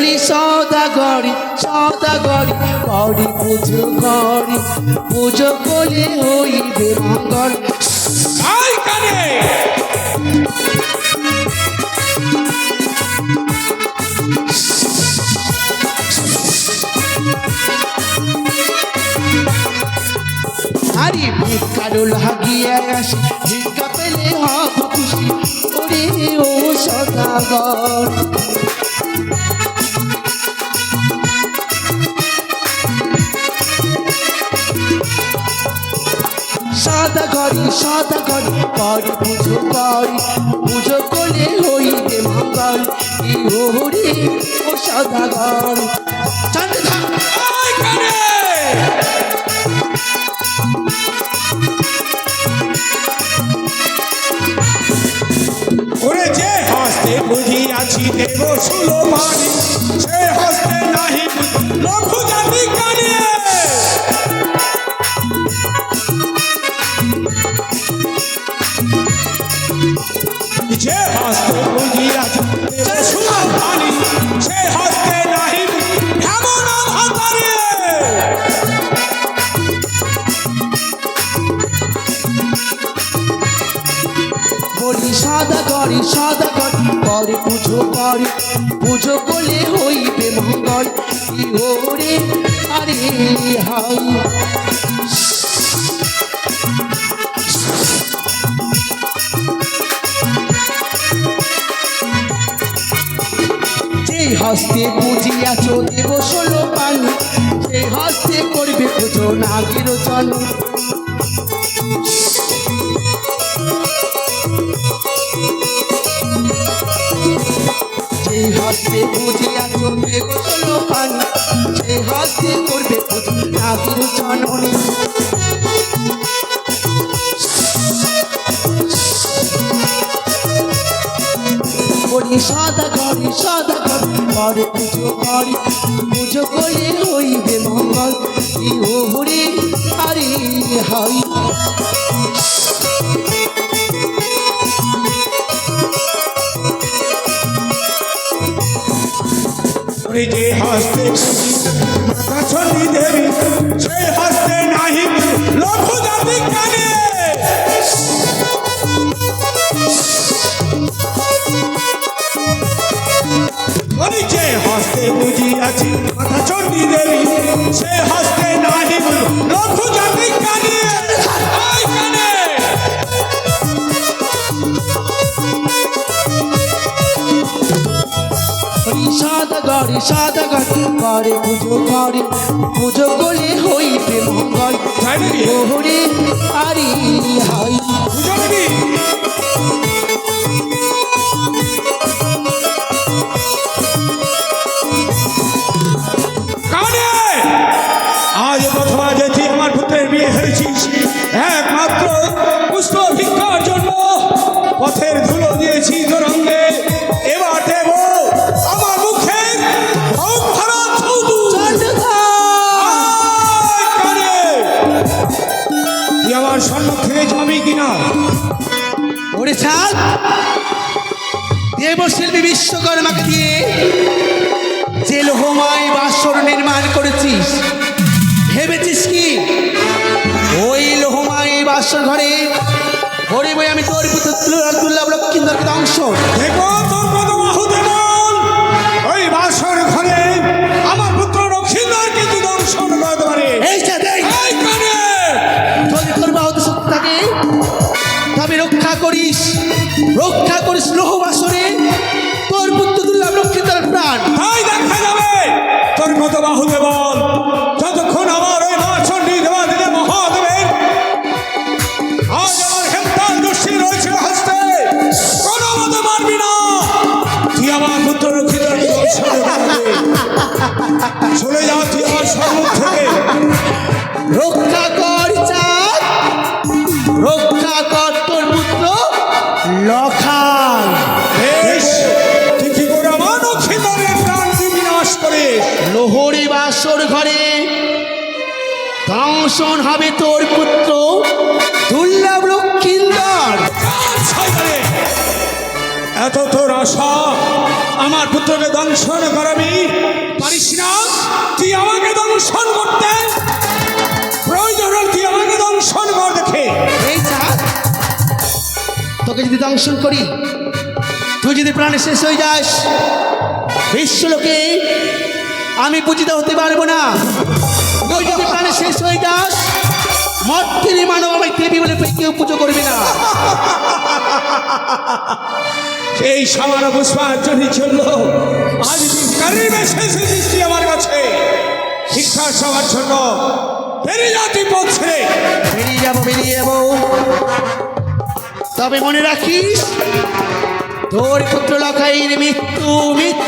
বলি সদাগরি সদাগরি করি পুজো করি পুজো করলে হইবে মঙ্গল। আই কানে আরে ভিক্ষারও লাগিয়ে আসি ভিক্ষা পেলে হব খুশি ওরে ও সদাগর। সদাগরি সদাগরি করি পুজো করলে হইবে মঙ্গল। কি ওরে ও সদাগর চন্দ্রধা আই কানে ওরে যে হস্তে বুঝিয়াছি দেব সুলোমানি সে হস্তে নাহি লঘু জাতি কানে যে হস্তে বুঝিয়াছি দেব সুলোমানি সে হস্তে নাহি এমন ভাতারে বলি সদাগরি সদাগরি করে পুজো করলে হইবে মঙ্গল। কি ওরে আরে হাই যে হস্তে পুজিয়াছ দেব ষোলো পানি সে হস্তে করবে পুজো নাগের জন্ম। যে হস্তে বুঝিয়াছ দেব ষোলো পানি সে হস্তে করবে পুজো নাগের জননী। বলি সদাগরি সদাগরি করে পুজো করলে হইবে মঙ্গল। কি ওরে আরে হাই ওরে যে হস্তে মাতা চন্ডী দেবী সে হস্তে নাহি লঘু জাতি কানে ওরে যে হস্তে বুঝিয়াছি মাতা চন্ডী দেবী সে হস্তে নাহি লঘু জাতি কানে আই কানে সদাগরি সদাগরি করে পুজো করলে হইবে মঙ্গল। ওরে আরে হাই বুঝো দিবি কানে আজ প্রথমা যেছি আমার পুত্রের বিয়ে হয়েছিস একমাত্র পুষ্প ভিক্ষার জন্য পথের ধুলো দিয়েছি তোরঙ্গে এবার দেব আমার মুখে ভরা থুতু। আয় কানে তুই আমার সম্মুখে যাবি কিনা ওরে সাল দেবশিল্পী বিশ্বকর্মাকে দিয়ে যে লোহময় বাসর নির্মাণ করেছিস ভেবেছিস কি ওই লোহময় বাসর ঘরে ভরে বই আমি তোর পুত্র দুর্লভ লক্ষ্মীন্দরকে ধ্বংস। দেখো তোর কত বাহু দেবল ওই বাসর ঘরে আমার পুত্র লক্ষ্মীন্দর কিন্তু দংশন করতে পারে। এই সাথে আয় কানে যদি তোর বাহুত শক্তি থাকে তবে রক্ষা করিস লোহ বাসরে তোর পুত্র দুর্লভ লক্ষ্মীন্দরের প্রাণ। তাই দেখা যাবে তোর কত বাহু দেবল যতক্ষণ আমার ওই মা চণ্ডী দেবা দিলে মহাদেবের আজ আমার হেমতাল দস্যি রয়েছে হস্তে কোনো মতো মারবি না তুই আমার পুত্র লক্ষ্মীন্দর চলে যা তুই আমার সম্মুখ থেকে রক্ষা কর চাঁদ রক্ষা কর তোর পুত্র লখান। বেশ তুই কি করে আমার লক্ষ্মীন্দরের প্রাণ বিনাশ করে লোহরি বাসর ঘরে ধ্বংসন হবে তোর পুত্র দুর্লভ লক্ষ্মীন্দর। এত তোর আশা আমার পুত্রকে দংশন করাবি পারিস না? তুই আমাকে দংশন করতে প্রয়োজন হলে তুই আমাকে দংশন কর দেখে। এই চাঁদ, তোকে যদি দংশন করি, তুই যদি প্রাণে শেষ হয়ে যাস, বিশ্বলোকে আমি পূজিত হতে পারবো না। তুই যদি প্রাণে শেষ হয়ে যাস, মর্তিনী মানব আমায় দেবী বলে কেউ পুজো করবি না। এই সামান্য পুষ্পাঞ্জলির জন্য আজ ভিক্ষারি বেশে এসেছিস তুই আমার কাছে শিক্ষা সবার জন্য। বেরিয়ে যা তুই পথ ছেড়ে। বেরিয়ে যাবো। তবে মনে রাখিস, তোর পুত্র লখাইয়ের মৃত্যু